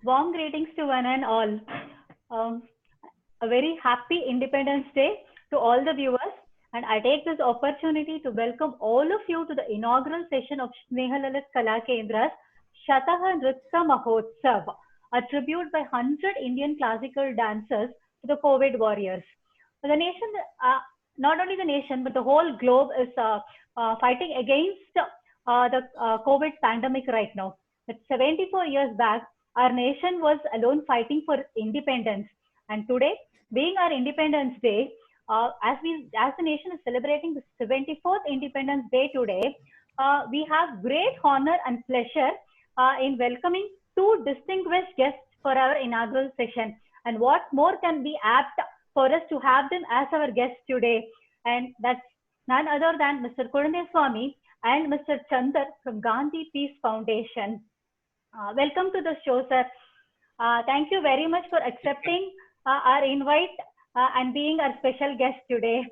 Warm greetings to one and all. Um, a very happy Independence Day to all the viewers. And I take this opportunity to welcome all of you to the inaugural session of Snehalalit Kala Kendra's Shataha Nritya Mahotsav, a tribute by 100 Indian classical dancers to the COVID warriors. The nation, uh, not only the nation, but the whole globe is fighting against the COVID pandemic right now. But 74 years back, our nation was alone fighting for independence. And today, being our Independence Day, as the nation is celebrating the 74th Independence Day today, we have great honor and pleasure in welcoming two distinguished guests for our inaugural session. And what more can be apt for us to have them as our guests today? And that's none other than Mr. Kurunde Swami and Mr. Chandar from Gandhi Peace Foundation. Welcome to the show, sir. Thank you very much for accepting our invite and being our special guest today.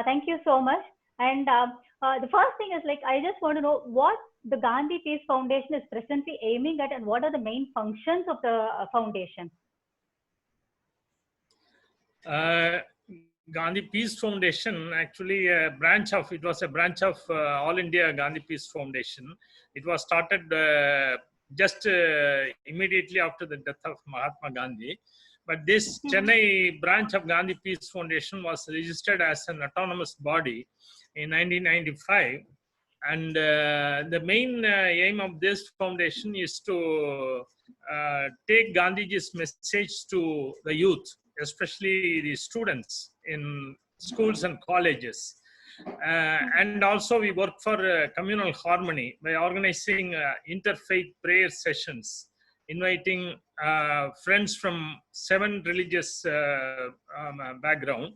Thank you so much. And the first thing is like, I just want to know what the Gandhi Peace Foundation is presently aiming at and what are the main functions of the foundation? Gandhi Peace Foundation, actually it was a branch of All India Gandhi Peace Foundation. It was started just immediately after the death of Mahatma Gandhi. But this Chennai branch of Gandhi Peace Foundation was registered as an autonomous body in 1995. And the main aim of this foundation is to take Gandhiji's message to the youth, especially the students in schools and colleges. And also we work for communal harmony by organizing interfaith prayer sessions, inviting friends from 7 religious background.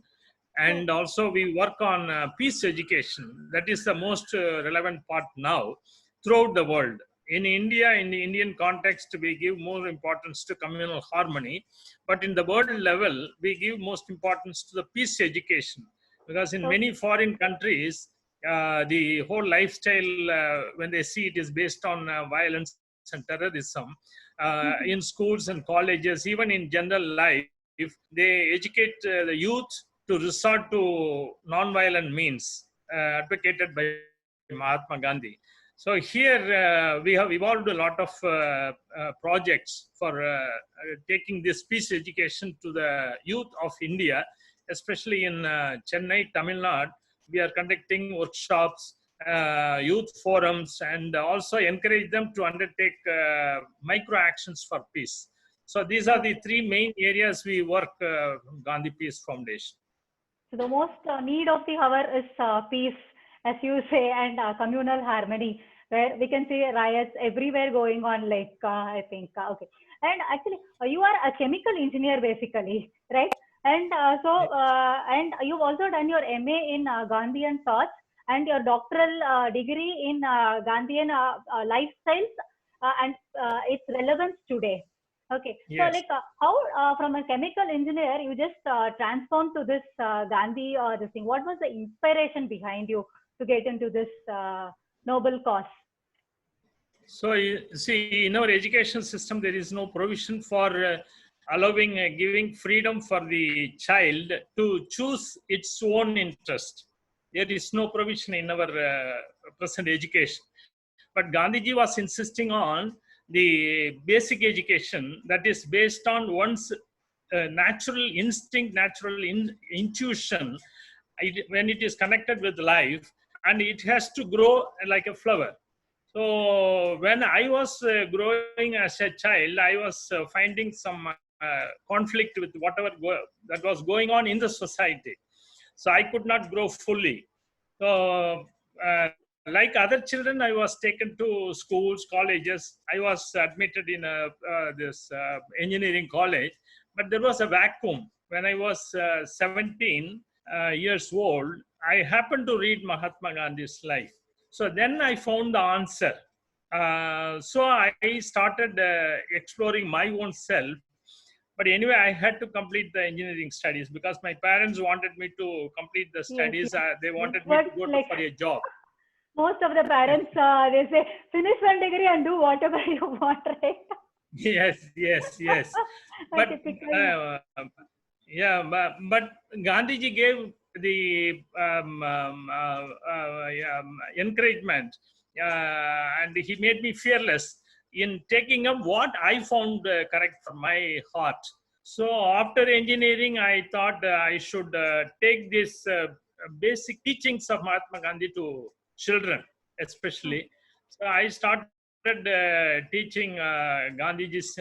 And also we work on peace education. That is the most relevant part now throughout the world. In India, in the Indian context, we give more importance to communal harmony. But in the world level, we give most importance to the peace education. Because in many foreign countries, the whole lifestyle, when they see it, is based on violence and terrorism. In schools and colleges, even in general life, they educate the youth to resort to non-violent means advocated by Mahatma Gandhi. So here we have evolved a lot of projects for taking this peace education to the youth of India, especially in Chennai, Tamil Nadu. We are conducting workshops, youth forums, and also encourage them to undertake micro actions for peace. So these are the 3 main areas we work Gandhi Peace Foundation. So the most need of the hour is peace, as you say, and communal harmony, where we can see riots everywhere going on, like, I think. Okay. And actually, you are a chemical engineer, basically, right? And and you've also done your MA in Gandhian thoughts and your doctoral degree in Gandhian lifestyles and its relevance today. Okay, so Yes. like how from a chemical engineer you just transformed to this Gandhi this thing. What was the inspiration behind you to get into this noble cause? So you see, in our education system, there is no provision for allowing, giving freedom for the child to choose its own interest. There is no provision in our present education. But Gandhiji was insisting on the basic education that is based on one's natural instinct, natural intuition, when it is connected with life, and it has to grow like a flower. So when I was growing as a child, I was finding some conflict with whatever that was going on in the society. So I could not grow fully. So like other children, I was taken to schools, colleges. I was admitted in this engineering college, but there was a vacuum. When I was 17 years old, I happened to read Mahatma Gandhi's life. So then I found the answer. So I started exploring my own self. But anyway, I had to complete the engineering studies because my parents wanted me to complete the studies. Yes. They wanted me to go for a job. Most of the parents, they say, finish one degree and do whatever you want, right? Yes, yes, yes. A But typical. yeah, but Gandhiji gave the yeah, encouragement, and he made me fearless in taking up what I found correct for my heart. So after engineering, I thought I should take this basic teachings of Mahatma Gandhi to children, especially. So I started teaching Gandhiji's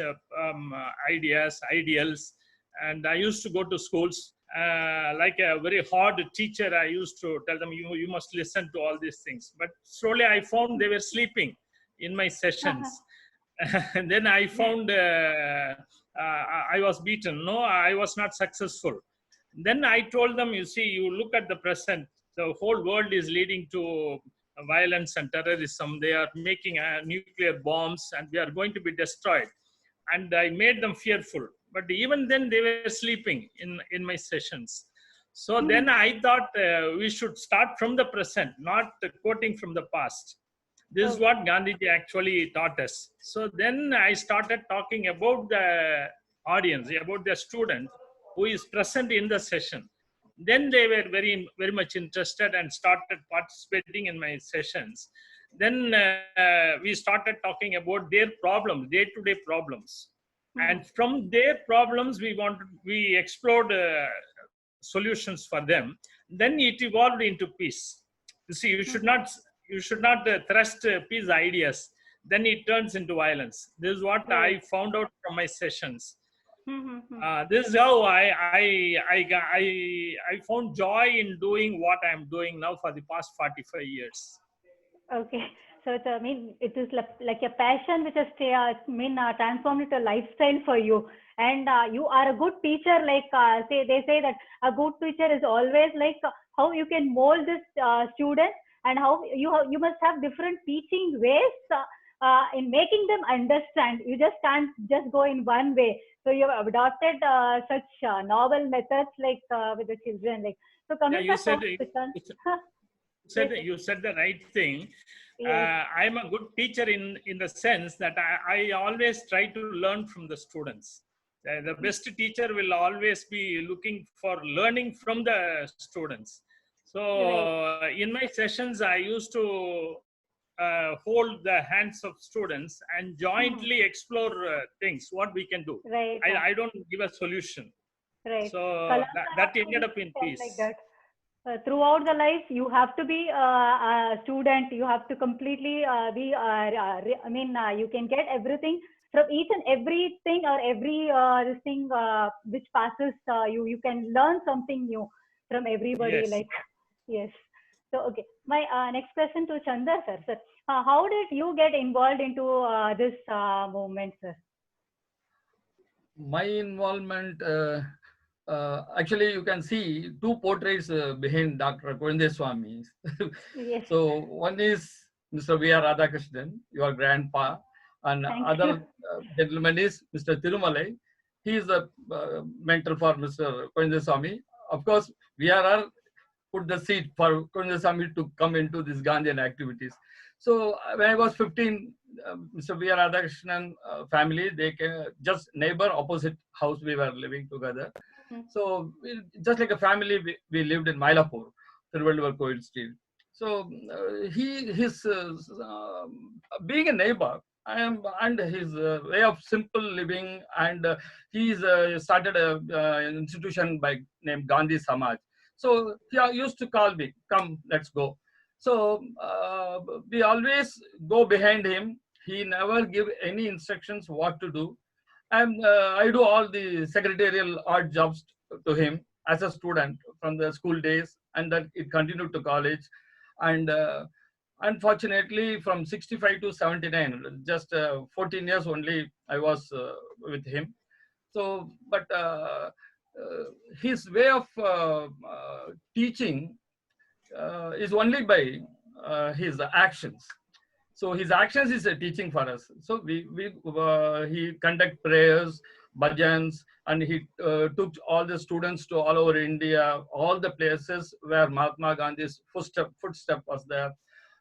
ideas, ideals, and I used to go to schools. Like a very hard teacher, I used to tell them, you must listen to all these things. But slowly I found they were sleeping in my sessions. And then I found I was beaten. No, I was not successful. Then I told them, you see, you look at the present, the whole world is leading to violence and terrorism. They are making nuclear bombs and we are going to be destroyed. And I made them fearful. But even then, they were sleeping in my sessions. So then I thought we should start from the present, not quoting from the past. This is Okay. what Gandhiji actually taught us. So then I started talking about the audience, about the student who is present in the session. Then they were very much interested and started participating in my sessions. Then we started talking about their problems, day-to-day problems, and from their problems we explored solutions for them. Then it evolved into peace. You see, you should not thrust peace ideas. Then it turns into violence. This is what Right. I found out from my sessions. Mm-hmm. This is how I found joy in doing what I'm doing now for the past 45 years. Okay. So it's, I mean, it is like a passion which has transformed into a lifestyle for you. And you are a good teacher. Like they say that a good teacher is always like how you can mold this student, and how you must have different teaching ways in making them understand. You just can't just go in one way. So you have adopted such novel methods like with the children. Like so, Yeah, coming you back to said Prashant. said Yes, yes, you said the right thing. yes. I'm a good teacher in the sense that I always try to learn from the students. The best teacher will always be looking for learning from the students. So Right. in my sessions, I used to hold the hands of students and Mhm. jointly explore things, what we can do. Right. I don't give a solution. Right. So Kalamkaran that ended always up in said like peace. that. Throughout the life, you have to be a student. You have to completely be. You can get everything from each and everything or every this thing which passes you. You can learn something new from everybody. Yes. Like yes. So okay, my next question to Chandra sir. Sir, how did you get involved into this movement, sir? My involvement, actually, you can see two portraits behind Dr. Swami. Yes. So one is Mr. V.R. Radhakrishnan, your grandpa, and Thank you. other gentleman is Mr. Tirumalai. He is a mentor for Mr. Swami. Of course, V.R.R. put the seed for Swami to come into this Gandhian activities. So when I was 15, Mr. V.R. Radhakrishnan family, they can just neighbor opposite house we were living together. So just like a family, we lived in Mylapore, Thiruvalluvar Koil Street. So his being a neighbor and his way of simple living, and he's started an institution by named Gandhi Samaj. So he used to call me, come, let's go. So we always go behind him. He never give any instructions what to do. And I do all the secretarial odd jobs to him as a student from the school days, and then it continued to college. And unfortunately, from 65 to 79, just 14 years only, I was with him. So, but his way of teaching is only by his actions. So his actions is a teaching for us. So he conduct prayers, bhajans, and he took all the students to all over India, all the places where Mahatma Gandhi's footstep was there.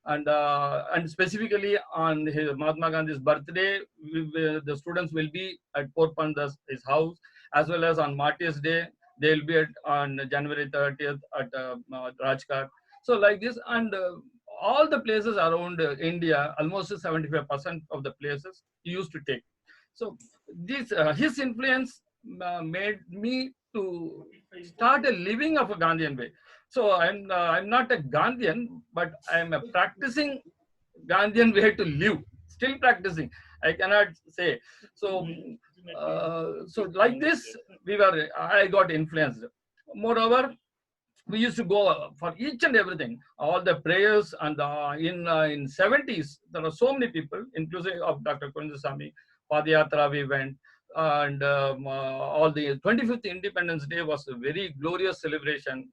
And specifically on Mahatma Gandhi's birthday, the students will be at Portpanda's his house, as well as on Martyrs' Day they will be on January 30th at Rajghat. So like this, and all the places around India, almost 75% of the places he used to take. So this his influence made me to start a living of a Gandhian way. So I'm not a Gandhian, but I'm a practicing Gandhian way to live. Still practicing. I cannot say. So so like this, I got influenced. Moreover, we used to go for each and everything, all the prayers, and in 70s there are so many people, inclusive of Dr. Kundasamy. Padayatra we went, and all the 25th Independence Day was a very glorious celebration.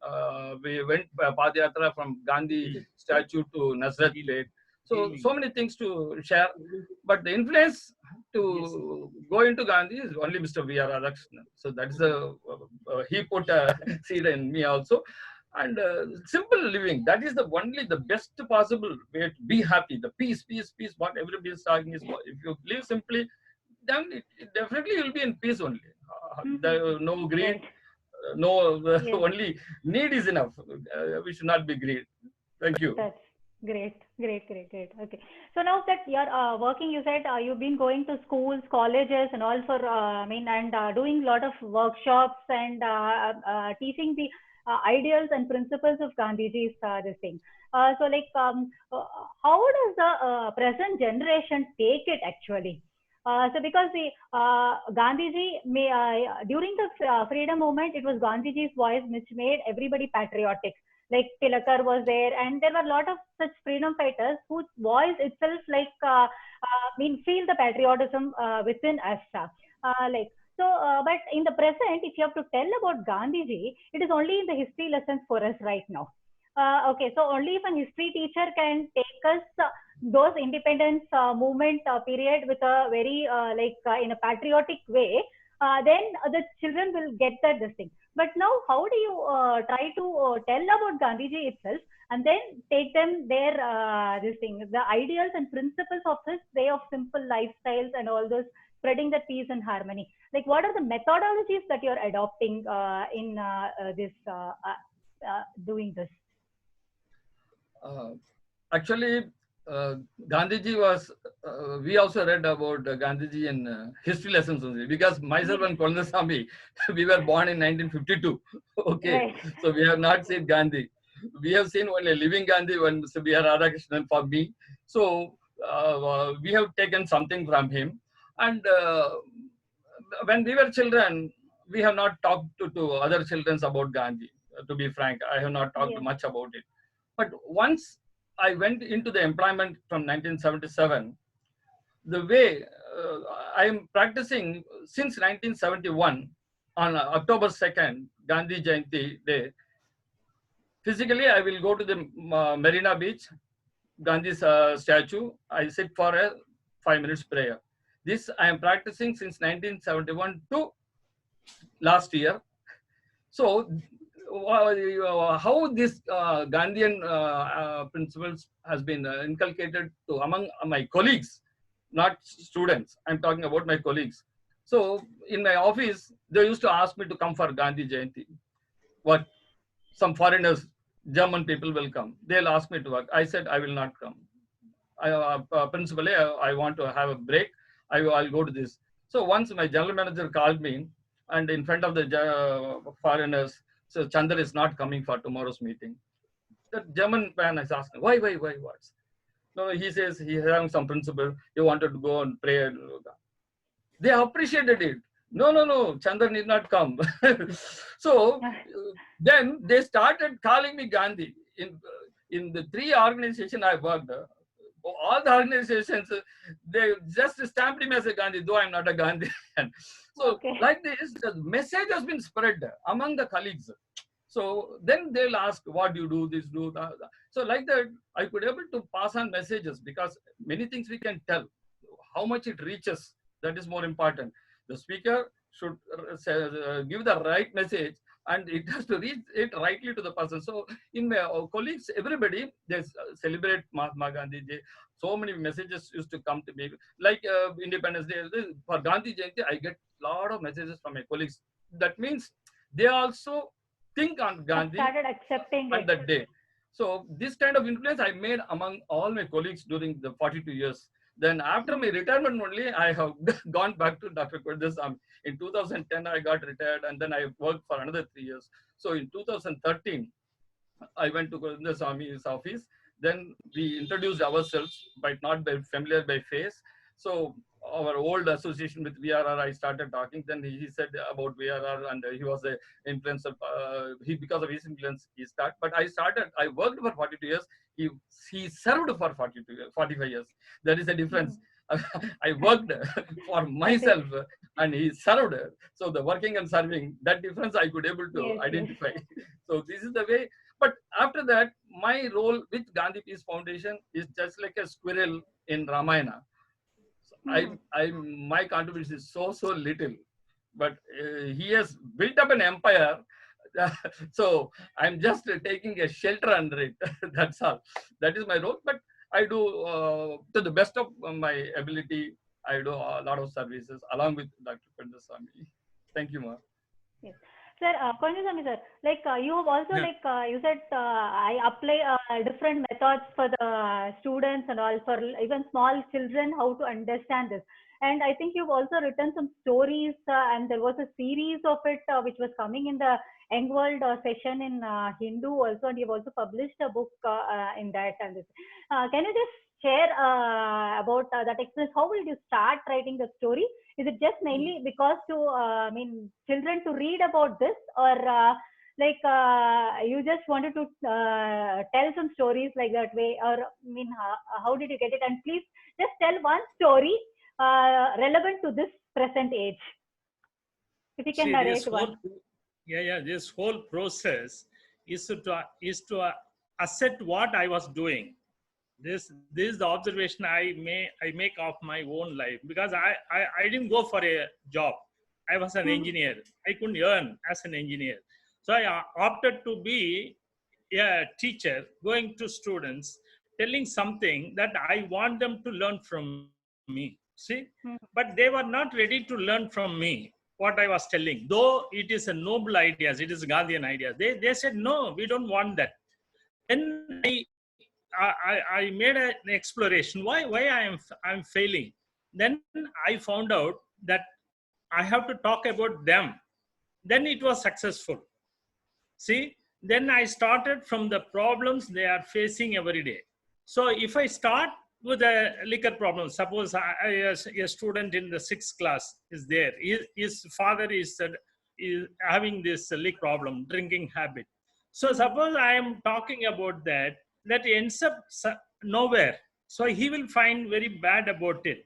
We went Padayatra from Gandhi statue to Nazareth Lake. So many things to share, but the influence to go into Gandhi is only Mr. V.R. Radhakrishnan. So that's he put a seed in me also. And simple living, that is only the best possible way to be happy. The peace, what everybody is talking is, if you live simply, then it definitely you'll be in peace only. No greed, no, only need is enough. We should not be greed. Thank you. That's great. Okay. So now that you're working, you said you've been going to schools, colleges, and all for, and doing a lot of workshops and teaching the ideals and principles of Gandhiji's this thing. So like, how does the present generation take it actually? So because the Gandhiji, during the freedom movement, it was Gandhiji's voice which made everybody patriotic. Like Tilakar was there, and there were a lot of such freedom fighters whose voice itself, like, feel the patriotism within us. But in the present, if you have to tell about Gandhiji, it is only in the history lessons for us right now. Okay, so only if a history teacher can take us those independence movement period with a very in a patriotic way, then the children will get that this thing. But now, how do you try to tell about Gandhiji itself and then take them their this thing, the ideals and principles of his way of simple lifestyles and all those, spreading the peace and harmony? Like, what are the methodologies that you're adopting in this doing this? Actually, Gandhiji was, we also read about Gandhiji in history lessons only, because myself and Kundasamy, we were born in 1952. Okay, right. So we have not seen Gandhi. We have seen only living Gandhi when Mr. V.R. Radhakrishnan for me. So we have taken something from him. And when we were children, we have not talked to other children about Gandhi. To be frank, I have not talked much about it. But once I went into the employment from 1977, the way I am practicing since 1971 on October 2nd, Gandhi Jayanti Day. Physically, I will go to the Marina Beach, Gandhi's statue. I sit for a 5 minutes prayer. This I am practicing since 1971 to last year. So how this Gandhian principles has been inculcated to among my colleagues, not students. I'm talking about my colleagues. So in my office, they used to ask me to come for Gandhi Jayanti. What? Some foreigners, German people will come. They'll ask me to work. I said, I will not come. Principally, I want to have a break. I'll go to this. So once my general manager called me, and in front of the foreigners, so Chandra is not coming for tomorrow's meeting. The German man is asking, why, what? No, he says he's having some principle. He wanted to go and pray. They appreciated it. No, Chandra need not come. So then they started calling me Gandhi. In the 3 organizations I worked, all the organizations, they just stamped him as a Gandhi, though I'm not a Gandhian. So like this, the message has been spread among the colleagues. So then they'll ask, what do you do, this, do that. So like that, I could able to pass on messages, because many things we can tell. How much it reaches, that is more important. The speaker should give the right message, and it has to reach it rightly to the person. So in my colleagues, everybody, they celebrate Mahatma Gandhi. So many messages used to come to me, like Independence Day. For Gandhi Jayanti, I get a lot of messages from my colleagues. That means they also think on Have Gandhi started accepting on it. that day. So this kind of influence I made among all my colleagues during the 42 years. Then after my retirement only, I have gone back to Dr. Kondeswamy. In 2010, I got retired, and then I worked for another 3 years. So in 2013, I went to Kondeswamy's office. Then we introduced ourselves, but not by familiar by face. So our old association with VRR, I started talking. Then he said about VRR, and he was a influencer. Because of his influence, he started. But I worked for 42 years. He served for 45 years. There is a difference. I worked for myself, and he served. So the working and serving, that difference I could able to Yes, yes. identify. So this is the way. But after that, my role with Gandhi Peace Foundation is just like a squirrel in Ramayana. So my contribution is so little, but he has built up an empire. So I'm just taking a shelter under it. That's all. That is my role. But I do to the best of my ability. I do a lot of services along with Dr. Kondeswamy. Thank you, Ma. Yes. Sir, Kondeswamy sir, like you have also Yeah. like you said I apply different methods for the students and all for even small children how to understand this. And I think you've also written some stories and there was a series of it which was coming in the Young World session in Hindu also, and you've also published a book in that. And this. Can you just share about that experience? How will you start writing the story? Is it just mainly because to children to read about this, or you just wanted to tell some stories like that way, or how did you get it? And please just tell one story relevant to this present age, if you can See, narrate one. this whole process is to assess what I was doing. This is the observation I make of my own life, because I didn't go for a job. I was an engineer. I couldn't earn as an engineer, so I opted to be a teacher, going to students, telling something that I want them to learn from me. See, but they were not ready to learn from me what I was telling, though it is a noble ideas, it is Gandhian ideas. They said no, we don't want that. Then I made an exploration why I'm failing. Then I found out that I have to talk about them. Then it was successful. See, then I started from the problems they are facing every day. So if I start with a liquor problem, suppose a student in the 6th class is there, his father is having this liquor problem, drinking habit. So suppose I am talking about that ends up nowhere. So he will find very bad about it.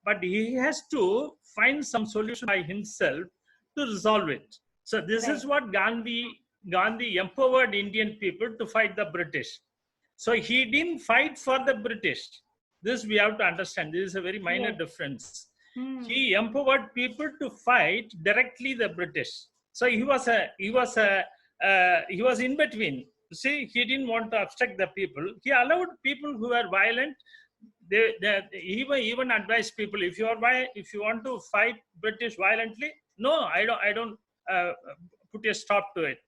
But he has to find some solution by himself to resolve it. So this is what Gandhi empowered Indian people to fight the British. So he didn't fight for the British. This we have to understand. This is a very minor difference. He empowered people to fight directly the British. So he was in between. See, he didn't want to obstruct the people. He allowed people who were violent. He even advised people, if you want to fight British violently, no, I don't put a stop to it.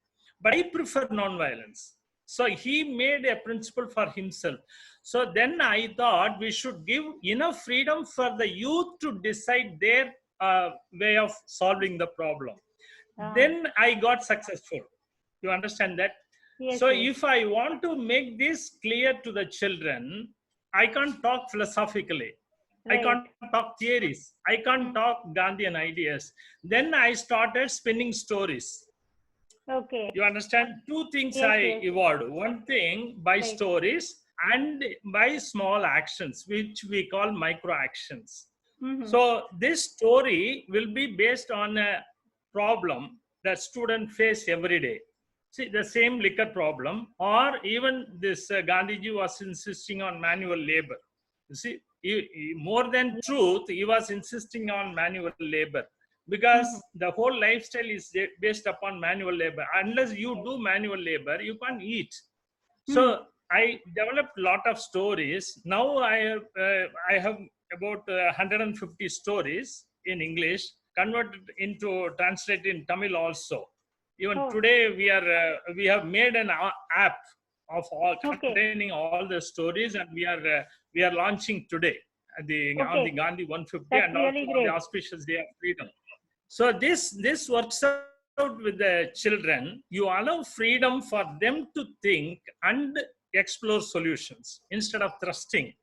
But I prefer non-violence. So he made a principle for himself. So then I thought we should give enough freedom for the youth to decide their way of solving the problem. Then I got successful. You understand that? Yes, so yes. If I want to make this clear to the children, I can't talk philosophically. Right. I can't talk theories. I can't talk Gandhian ideas. Then I started spinning stories. Okay. You understand? Two things I evolved. One thing by stories and by small actions, which we call micro actions. So this story will be based on a problem that students face every day. See, the same liquor problem, or even this Gandhiji was insisting on manual labor. You see, more than truth, he was insisting on manual labor. because the whole lifestyle is based upon manual labor. Unless you do manual labor, you can't eat. So I developed a lot of stories. Now I have about 150 stories in English, converted into translated in Tamil also. Even today we have made an app of all containing all the stories, and we are launching today at on the Gandhi 150. That's and really also great. the auspicious Day of Freedom. So this works out with the children. You allow freedom for them to think and explore solutions instead of thrusting.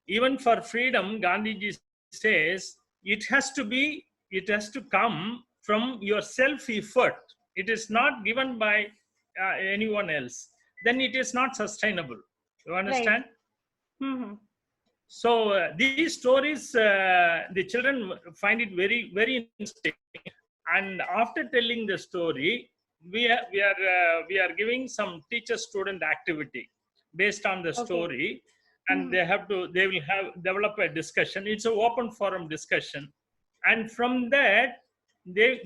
Even for freedom, Gandhiji says it has to come from your self-effort. It is not given by anyone else. Then it is not sustainable. You understand? Right. So these stories, the children find it very, very interesting. And after telling the story, we are giving some teacher-student activity based on the story, and they will develop a discussion. It's an open forum discussion, and from that they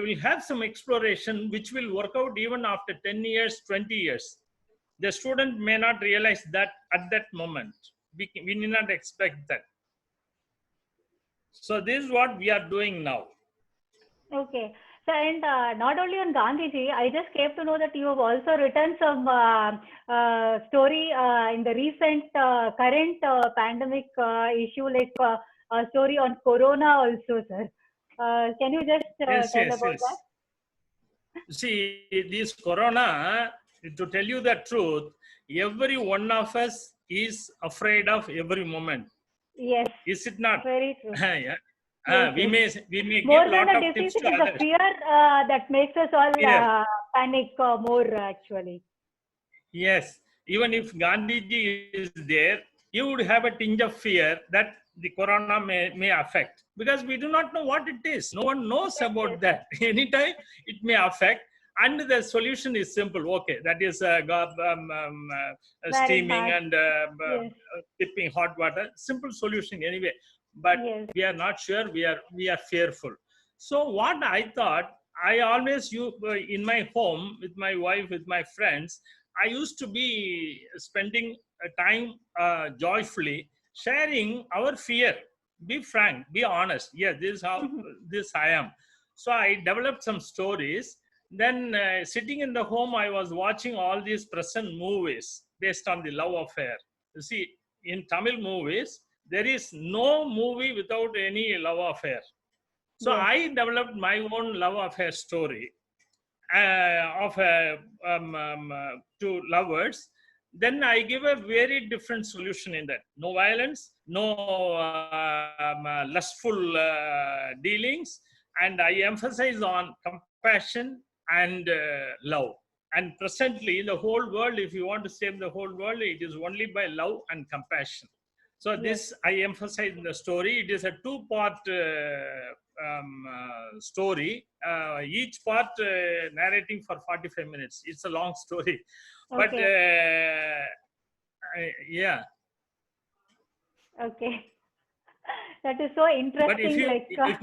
will have some exploration, which will work out even after 10 years, 20 years. The student may not realize that at that moment. We need not expect that. So this is what we are doing now. Okay. So, and not only on Gandhiji, I just came to know that you have also written some story in the recent current pandemic issue, like a story on Corona also, sir. Can you just tell about that? See, this Corona, to tell you the truth, every one of us is afraid of every moment. Yes. Is it not? Very true. Yeah. Yes, we may more give than lot the of disease, tips it to is the others. fear that makes us all panic more actually. Yes, even if Gandhiji is there, you would have a tinge of fear that the Corona may affect, because we do not know what it is. No one knows about that. Anytime it may affect, and the solution is simple. Okay, that is steaming and dipping hot water. Simple solution anyway. But we are not sure. We are fearful. So what I thought, I always in my home with my wife, with my friends, I used to be spending time joyfully sharing our fear. Be frank, be honest. Yeah, this is how this I am. So I developed some stories. Then sitting in the home, I was watching all these present movies based on the love affair. You see, in Tamil movies, there is no movie without any love affair. So I developed my own love affair story of two lovers. Then I give a very different solution in that. No violence, no lustful dealings, and I emphasize on compassion and love. And presently, the whole world, if you want to save the whole world, it is only by love and compassion. So this I emphasize in the story. It is a two-part story, each part narrating for 45 minutes. It's a long story, but yeah. Okay, that is so interesting. But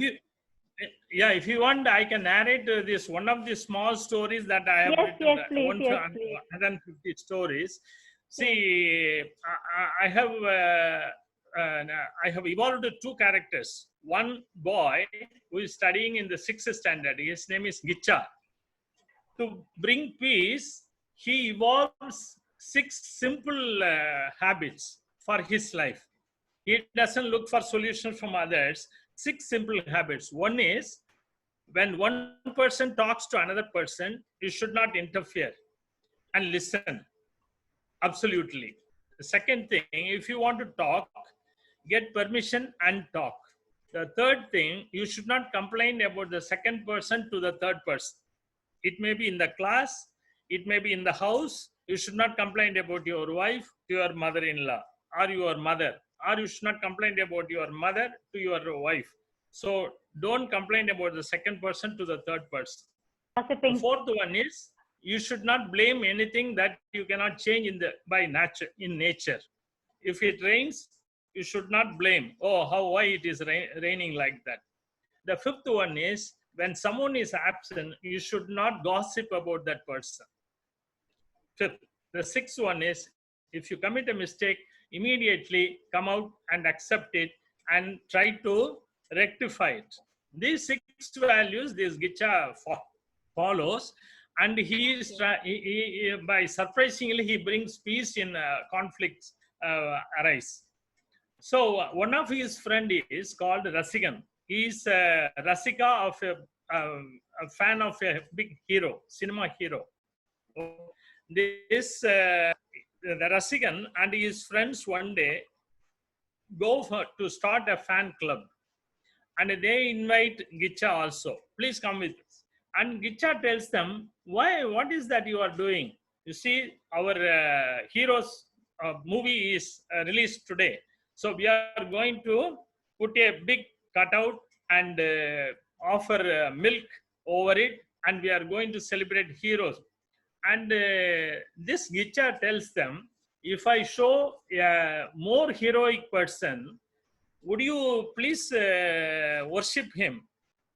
if you want, I can narrate this one of the small stories that I have written. Yes, please. 150 stories. See, I have evolved two characters. One boy who is studying in the 6th standard. His name is Gicha. To bring peace, he evolves 6 simple habits for his life. He doesn't look for solutions from others. 6 simple habits. One is, when one person talks to another person, you should not interfere and listen. Absolutely. The second thing, if you want to talk, get permission and talk. The third thing, you should not complain about the second person to the third person. It may be in the class, it may be in the house. You should not complain about your wife to your mother-in-law or your mother, or you should not complain about your mother to your wife. So don't complain about the second person to the third person. The fourth one is, you should not blame anything that you cannot change in nature. If it rains, you should not blame, why it is raining like that. The fifth one is, when someone is absent, you should not gossip about that person. Fifth. The sixth one is, if you commit a mistake, immediately come out and accept it and try to rectify it. These 6 values, this Gicha follows, and he is by surprisingly he brings peace in conflicts arise. So one of his friend is called Rasigan. He is a Rasika of a fan of a big hero, cinema hero. This the Rasigan and his friends one day go to start a fan club, and they invite Gicha also. Please come with us. And Gicha tells them, why? What is that you are doing? You see, our hero's movie is released today. So we are going to put a big cutout and offer milk over it, and we are going to celebrate heroes. And this Gicha tells them, if I show a more heroic person, would you please worship him?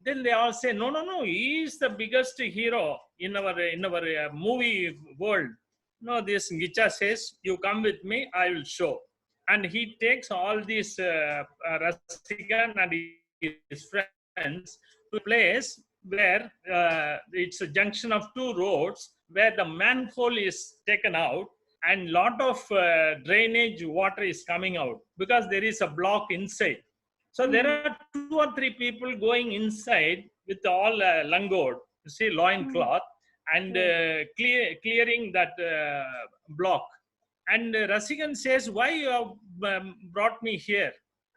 Then they all say, no, he is the biggest hero in our movie world. No, this Gicha says, you come with me, I will show. And he takes all these Rasigan and his friends to a place where it's a junction of 2 roads, where the manhole is taken out and lot of drainage water is coming out because there is a block inside. So there are 2 or 3 people going inside with all langod, you see, loincloth, and clearing that block. And Rasigan says, why you have brought me here?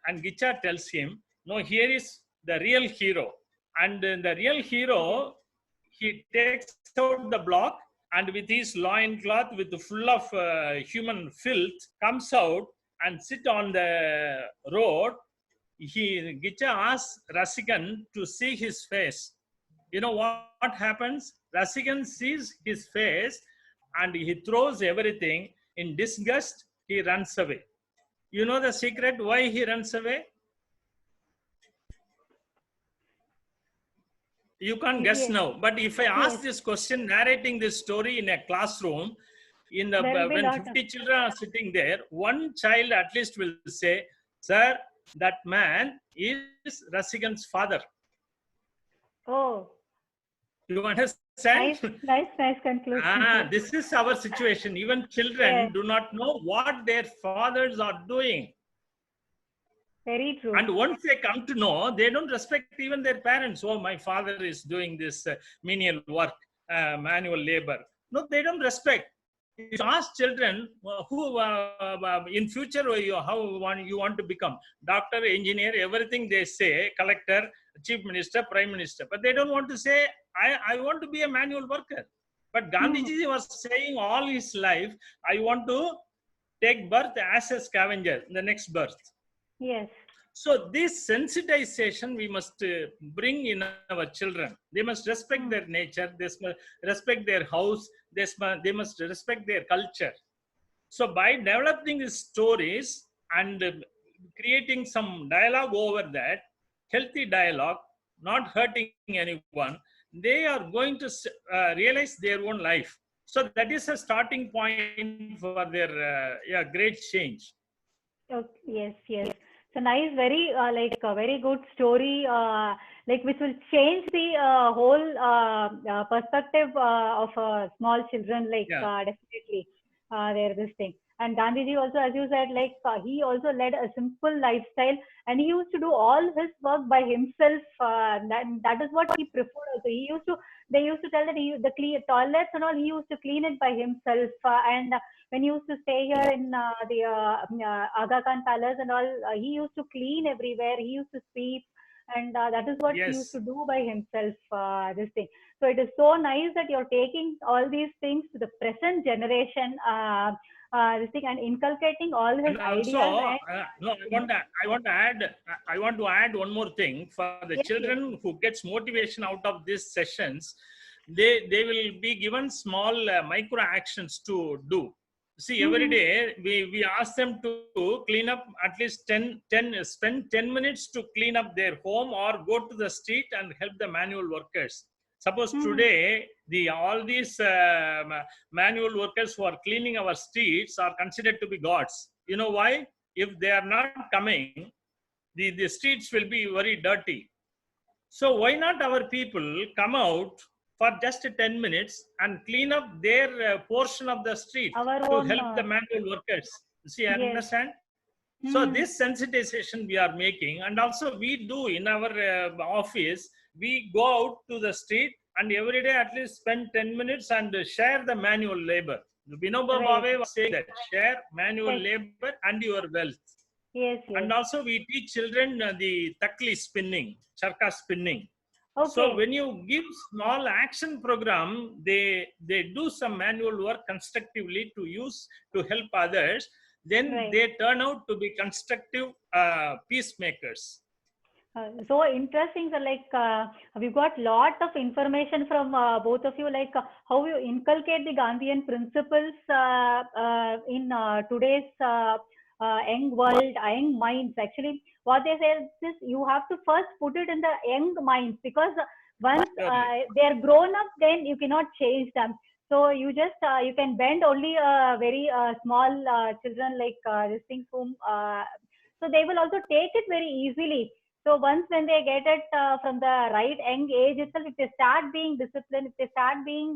And Gicha tells him, no, here is the real hero. And the real hero, he takes out the block, and with his loincloth, with full of human filth, comes out and sit on the road. Gicha asks Rasigan to see his face. You know what happens? Rasigan sees his face and he throws everything. In disgust, he runs away. You know the secret why he runs away? You can't guess now. But if I ask this question, narrating this story in a classroom, when 50 children are sitting there, one child at least will say, sir, that man is Rasigan's father. Oh. You understand? Nice conclusion. This is our situation. Even children do not know what their fathers are doing. Very true. And once they come to know, they don't respect even their parents. Oh, my father is doing this menial work, manual labor. No, they don't respect. If you ask children who in future how you want to become, doctor, engineer, everything they say, collector, chief minister, prime minister, but they don't want to say, I want to be a manual worker. But Gandhiji was saying all his life, I want to take birth as a scavenger, the next birth. Yes. So this sensitization we must bring in our children. They must respect their nature. They must respect their house. They must respect their culture. So by developing these stories and creating some dialogue over that, healthy dialogue, not hurting anyone, they are going to realize their own life. So that is a starting point for their great change. Okay, yes. So nice, very very good story, which will change the whole perspective of small children. Definitely, there this thing. And Gandhiji also, as you said, he also led a simple lifestyle, and he used to do all his work by himself. That is what he preferred. Also, they used to tell that the toilets and all, he used to clean it by himself. And when he used to stay here in the Aga Khan Palace and all, he used to clean everywhere. He used to sweep, and that is what he used to do by himself. This thing. So it is so nice that you're taking all these things to the present generation. This thing, and inculcating all his ideas. I want to add one more thing for the children who gets motivation out of these sessions. They will be given small micro actions to do. See, every day we ask them to clean up at least 10, spend 10 minutes to clean up their home or go to the street and help the manual workers. Suppose today, all these manual workers who are cleaning our streets are considered to be gods. You know why? If they are not coming, the streets will be very dirty. So why not our people come out for just 10 minutes and clean up their portion of the street Our to own, help the manual workers? See, I yes. understand. So this sensitization we are making, and also we do in our office, we go out to the street and every day at least spend 10 minutes and share the manual labor. Vinoba Bhave was saying that, share manual labor and your wealth. Yes, yes. And also we teach children the takli spinning, charka spinning. Okay. So when you give small action program, they do some manual work constructively to use to help others. Then they turn out to be constructive peacemakers. So interesting. So like we've got lot of information from both of you, like how you inculcate the Gandhian principles in today's young world, young minds. Actually, what they say is this: you have to first put it in the young minds, because once they're grown up, then you cannot change them. So you just you can bend only very small children, like these things whom so they will also take it very easily. So once when they get it from the right young age itself, if they start being disciplined, if they start being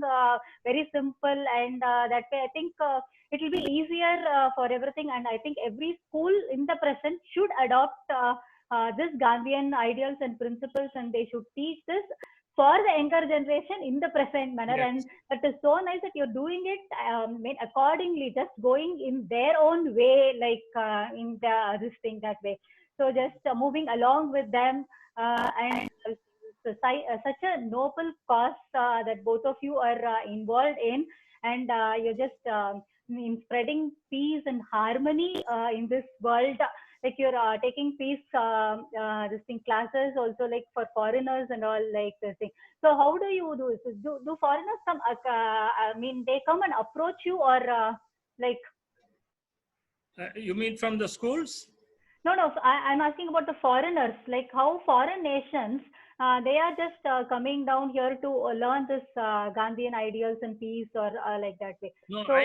very simple, and that way I think it will be easier for everything. And I think every school in the present should adopt this Gandhian ideals and principles, and they should teach this for the younger generation in the present manner. Yes. And that is so nice that you're doing it accordingly, just going in their own way, like in the this thing that way. So just moving along with them, and such a noble cause that both of you are involved in, and you're just in spreading peace and harmony in this world. Like you're taking peace this thing classes also, like for foreigners and all, like this thing. So how do you do this? Do foreigners come? I mean, they come and approach you, or like? You mean from the schools? No, I'm asking about the foreigners, like how foreign nations, they are just coming down here to learn this Gandhian ideals and peace, or like that way. No, So,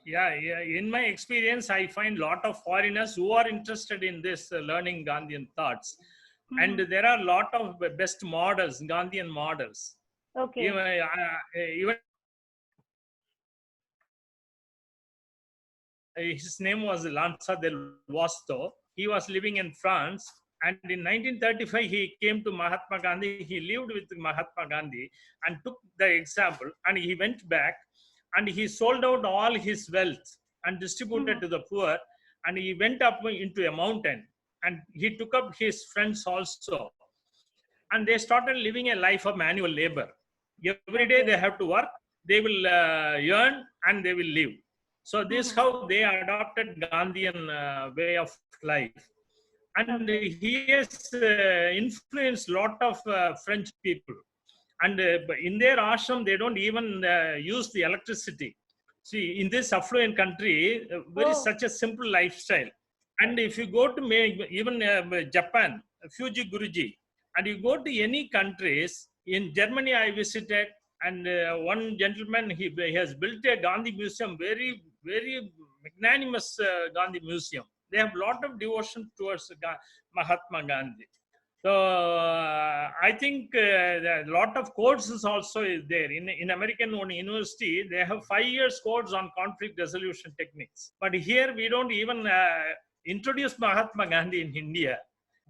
yeah. In my experience, I find a lot of foreigners who are interested in this learning Gandhian thoughts. And there are a lot of best models, Gandhian models. Okay. Even his name was Lanza del Vasto. He was living in France, and in 1935 he came to Mahatma Gandhi. He lived with Mahatma Gandhi and took the example, and he went back and he sold out all his wealth and distributed to the poor, and he went up into a mountain, and he took up his friends also, and they started living a life of manual labor. Every day they have to work, they will earn, and they will live. So this is how they adopted Gandhian way of life. And he has influenced a lot of French people. And in their ashram, they don't even use the electricity. See, in this affluent country, such a simple lifestyle. And if you go to even Japan, Fuji Guruji, and you go to any countries, in Germany I visited, and one gentleman, he has built a Gandhi museum, very, very magnanimous Gandhi museum. They have a lot of devotion towards Mahatma Gandhi. So I think a lot of courses also is there. In American university, they have 5 years course on conflict resolution techniques. But here we don't even introduce Mahatma Gandhi in India.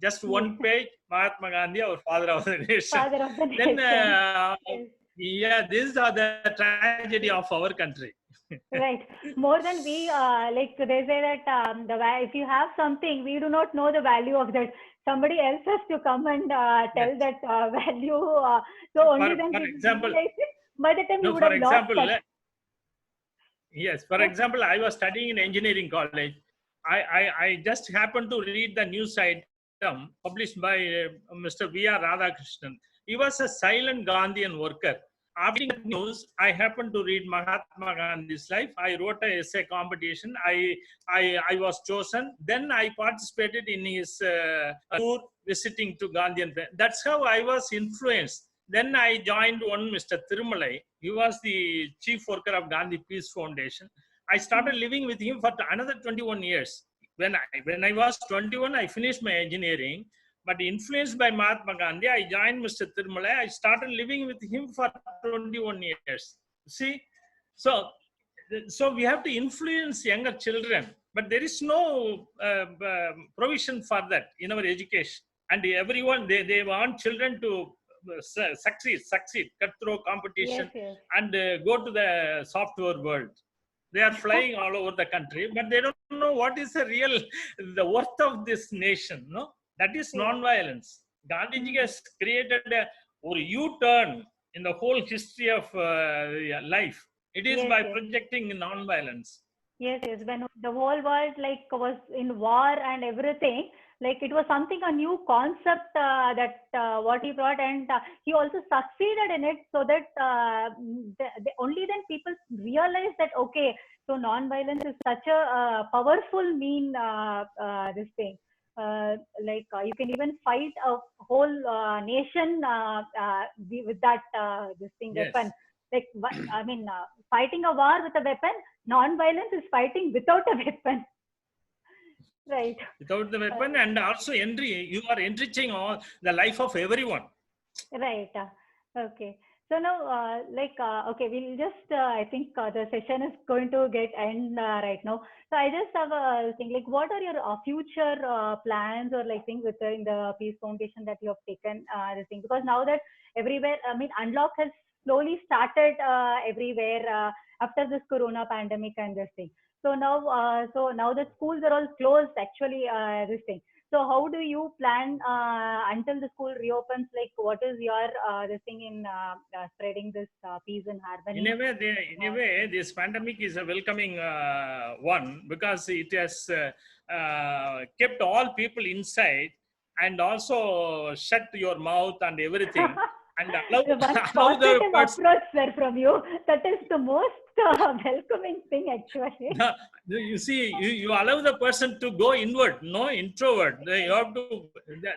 Just one page, Mahatma Gandhi, our father of the nation. Father of the nation. Then, yeah, these are the tragedy of our country. Right. More than we, like they say that if you have something, we do not know the value of that. Somebody else has to come and tell that value. So only then for example, by the time you would for have example, lost that. Yes, for example, I was studying in engineering college. I just happened to read the news item published by Mr. V.R. Radhakrishnan. He was a silent Gandhian worker. after that news, I happened to read Mahatma Gandhi's life. I wrote a essay competition. I was chosen. Then I participated in his tour visiting to Gandhian. That's how I was influenced. Then I joined one Mr. Thirumalai. He was the chief worker of Gandhi Peace Foundation. I started living with him for another 21 years. When I was 21, I finished my engineering. But influenced by Mahatma Gandhi, I joined Mr. Thirumalai. I started living with him for 21 years. See, so we have to influence younger children, but there is no provision for that in our education. And everyone, they want children to succeed, cut through competition, and go to the software world. They are flying all over the country, but they don't know what is the worth of this nation. No, that is non-violence. Gandhiji has created a U-turn in the whole history of life. It is by projecting non-violence. Yes, when the whole world was in war and everything, it was something, a new concept that what he brought, and he also succeeded in it, so that only then people realize that, okay, so non-violence is such a powerful mean, this thing. You can even fight a whole nation with that this thing, weapon. I mean, fighting a war with a weapon, non-violence is fighting without a weapon. Right. Without the weapon, and also you are enriching all the life of everyone. Right. Okay. So now, okay, we'll just, I think the session is going to get end right now. So I just have a thing, what are your future plans or things within the Peace Foundation that you have taken this thing? Because now that everywhere, I mean, unlock has slowly started everywhere after this Corona pandemic and this thing. So now the schools are all closed, actually, this thing. So how do you plan until the school reopens? What is your this thing in spreading this peace and harmony? In a way, this pandemic is a welcoming one, because it has kept all people inside and also shut your mouth and everything. And allow the approach, sir, from you. That is the most welcoming thing, actually. You see, you allow the person to go inward, no introvert. You have to.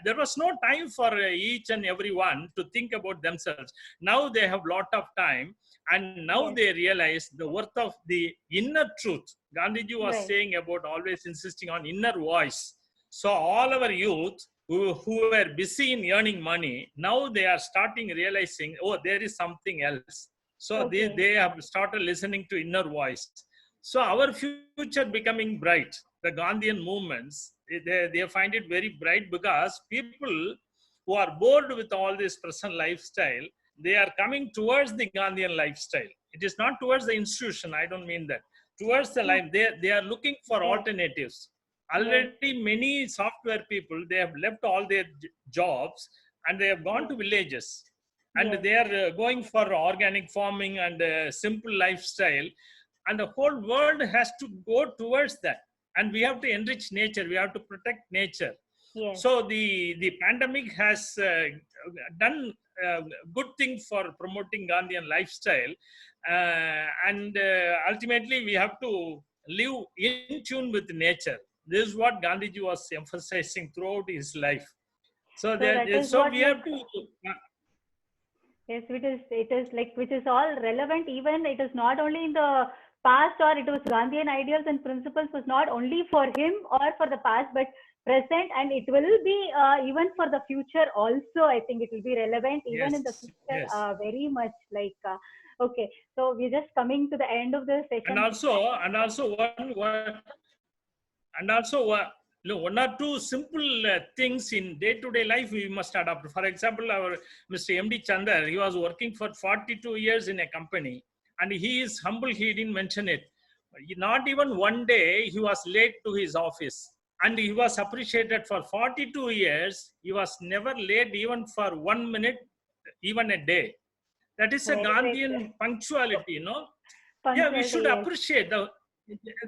There was no time for each and every one to think about themselves. Now they have lot of time, and now they realize the worth of the inner truth. Gandhiji was saying about always insisting on inner voice. So all our youth who were busy in earning money, now they are starting realizing, oh, there is something else. So they have started listening to inner voice. So our future becoming bright. The Gandhian movements, they find it very bright, because people who are bored with all this present lifestyle, they are coming towards the Gandhian lifestyle. It is not towards the institution. I don't mean that. Towards the life, they are looking for alternatives. Already many software people, they have left all their jobs and they have gone to villages, and they are going for organic farming and simple lifestyle, and the whole world has to go towards that. And we have to enrich nature, we have to protect nature. So the pandemic has done a good thing for promoting Gandhian lifestyle, and ultimately we have to live in tune with nature. This is what Gandhiji was emphasizing throughout his life. So we have to. Yes, it is which is all relevant. Even it is not only in the past, or it was Gandhian ideals and principles was not only for him or for the past, but present, and it will be even for the future also. I think it will be relevant even in the future, very much. Okay, so we're just coming to the end of the session. And also one or two simple things in day-to-day life we must adopt. For example, our Mr. MD Chandar, he was working for 42 years in a company, and he is humble, he didn't mention it. Not even one day he was late to his office, and he was appreciated for 42 years. He was never late even for 1 minute, even a day. That is a Gandhian punctuality, you know. We should appreciate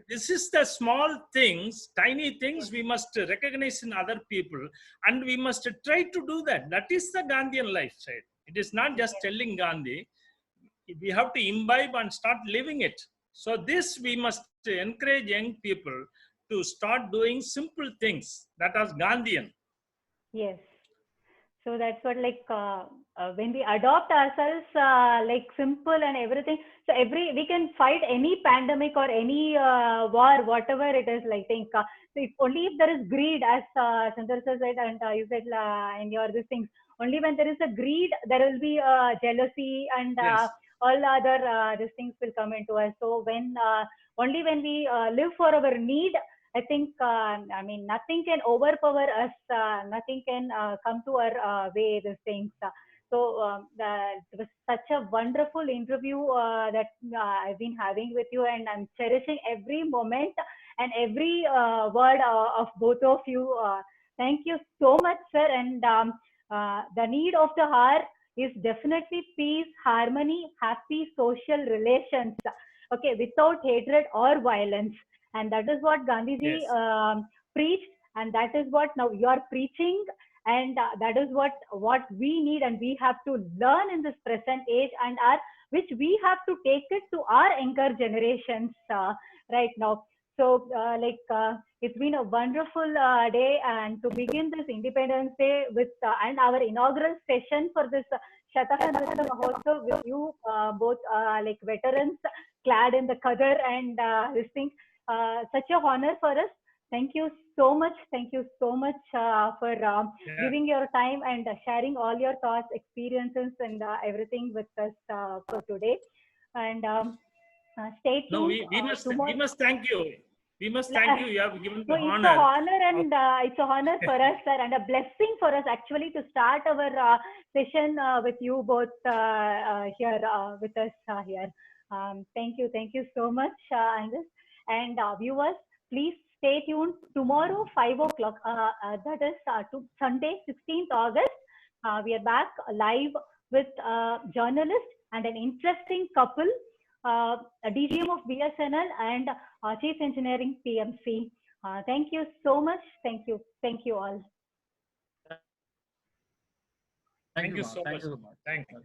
this is the small things, tiny things we must recognize in other people, and we must try to do that. That is the Gandhian lifestyle. It is not just telling Gandhi. we have to imbibe and start living it. So this we must encourage young people to start doing simple things that are Gandhian. Yes. So that's what, like, when we adopt ourselves, like simple and everything. So we can fight any pandemic or any war, whatever it is. Like, think, so if only if there is greed, as Chandra sir said, and you said in your these things. Only when there is a greed, there will be jealousy, and Yes. all other these things will come into us. So when only when we live for our need, I think, I mean, nothing can overpower us. Nothing can come to our way, these things. So it was such a wonderful interview that I've been having with you, and I'm cherishing every moment and every word of both of you. Thank you so much, sir. And the need of the hour is definitely peace, harmony, happy social relations. Okay, without hatred or violence. And that is what Gandhiji Yes. preached, and that is what now you are preaching, and that is what we need, and we have to learn in this present age, and which we have to take it to our younger generations right now. So it's been a wonderful day, and to begin this Independence Day with and our inaugural session for this Shatakha Mahotsav with you both like veterans clad in the Qadar and this thing. Such a honor for us. Thank you so much. Thank you so much for giving your time and sharing all your thoughts, experiences, and everything with us for today. And stay tuned. No, we must thank you. We must thank you. You have given the So it's honor. an honor, and it's an honor for us, sir, and a blessing for us actually to start our session with you both here with us here. Thank you so much, Angus. And viewers, please stay tuned. Tomorrow, 5 o'clock, that is to Sunday, 16th August, we are back live with a journalist and an interesting couple, a DGM of BSNL and Chief Engineering PMC. Thank you so much. Thank you. Thank you all. Thank you so much. Thank you.